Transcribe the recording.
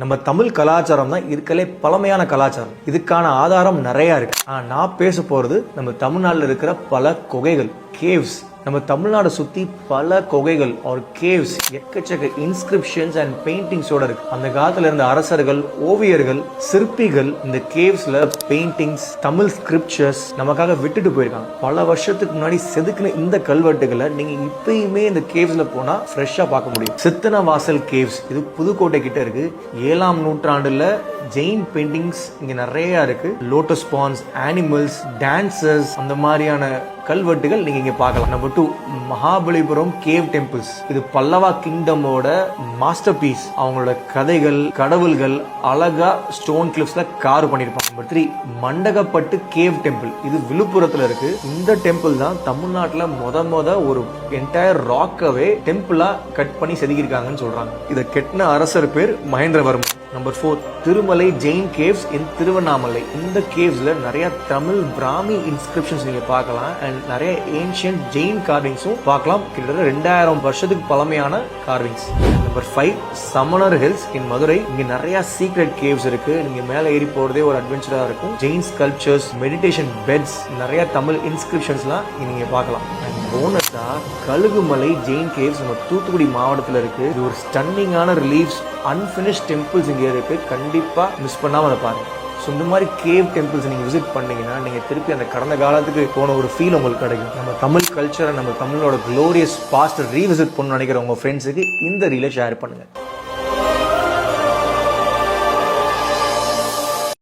நம்ம தமிழ் கலாச்சாரம் தான் இருக்கலே பழமையான கலாச்சாரம். இதுக்கான ஆதாரம் நிறைய இருக்கு. நான் பேச போறது நம்ம தமிழ்நாட்டில் இருக்கிற பல குகைகள், கேவ்ஸ். நம்ம தமிழ்நாடு சுத்தி பல குகைகள் ஒரு கேவ்ஸ், எக்கச்சக்க இன்ஸ்கிரிப்ஷன்ஸ் அண்ட் பெயிண்டிங்ஸோட இருக்கு. அந்த காலத்துல இருந்த அரசர்கள், ஓவியர்கள், சிற்பிகள் இந்த கேவ்ஸ்ல பெயிண்டிங்ஸ், தமிழ் ஸ்கிரிப்சர்ஸ் நமக்காக விட்டுட்டு போயிருக்காங்க. பல வருஷத்துக்கு முன்னாடி செதுக்குன இந்த கல்வெட்டுகளை நீங்க இப்பயுமே இந்த கேவ்ஸ்ல போனா ஃப்ரெஷ்ஷா பார்க்க முடியும். சித்தனவாசல் கேவ்ஸ், இது புதுக்கோட்டை கிட்ட இருக்கு. 7ஆம் நூற்றாண்டுல ஜெயின் பெயிண்டிங்ஸ் இங்க நிறைய இருக்கு. லோட்டஸ் பாண்ட்ஸ், அனிமல்ஸ், டான்சர்ஸ், அந்த மாதிரியான கல்வெட்டுகள் நீங்க இங்க பார்க்கலாம். Number 2, Mahabalipuram cave temples. இது பல்லவா கிங்டமோட மாஸ்டர் பீஸ். அவங்களோட கதைகள், கடவுள்கள் அழகா ஸ்டோன் கிளிப்ஸ்ல கார் பண்ணிருப்பாங்க. Number 3, Mandagapattu cave temple. இது விழுப்புரத்துல இருக்கு. இந்த டெம்பிள் தான் தமிழ்நாட்டுல முத ஒரு என்டையர் ராக்கவே டெம்பிளா கட் பண்ணி செதுக்கிருக்காங்கன்னு சொல்றாங்க. இதை கெட்டின அரசர் பேர் மகேந்திரவர்மன். நம்பர் 4, திருமலை ஜெயின் கேவ்ஸ் இன் திருவண்ணாமலை. இந்த கேவ்ஸ்ல நிறைய தமிழ் பிராமி இன்ஸ்கிரிப்ஷன்ஸ் நீங்க பார்க்கலாம் அண்ட் நிறைய ஏன்ஷியன்ட் ஜெயின் கார்விங்ஸும் பார்க்கலாம். கிட்டத்தட்ட 2000 வருஷத்துக்கு பழமையான கார்விங்ஸ். நம்பர் 5, சமணர் ஹில்ஸ் இன் மதுரை. இங்க நிறைய சீக்ரெட் கேவ்ஸ் இருக்கு. நீங்க மேல ஏறி போறதே ஒரு அட்வென்ச்சரா இருக்கும். ஜெயின் ஸ்கல்ப்சர்ஸ், மெடிடேஷன் பெட்ஸ், நிறைய தமிழ் இன்ஸ்கிரிப்ஷன்ஸ்லாம் நீங்க பார்க்கலாம். போனஸா கழுகுமலை ஜெயின் கேவ்ஸ் நம்ம தூத்துக்குடி மாவட்டத்தில் இருக்கு. இது ஒரு ஸ்டன்னிங்கான ரிலீஃப்ஸ், அன்பினிஷ்ட் டெம்பிள்ஸ் இங்கே இருக்கு. கண்டிப்பா மிஸ் பண்ணாம அதை பாருங்க. ஸோ இந்த மாதிரி கேவ் டெம்பிள்ஸ் நீங்க விசிட் பண்ணீங்கன்னா நீங்க திருப்பி அந்த கடந்த காலத்துக்கு போன ஒரு ஃபீல் உங்களுக்கு கிடைக்கும். நம்ம தமிழ் கல்ச்சரை, நம்ம தமிழோட க்ளோரியஸ் பாஸ்ட் ரீவிசிட் பண்ண நினைக்கிற உங்க ஃப்ரெண்ட்ஸுக்கு இந்த ரீலை ஷேர் பண்ணுங்க.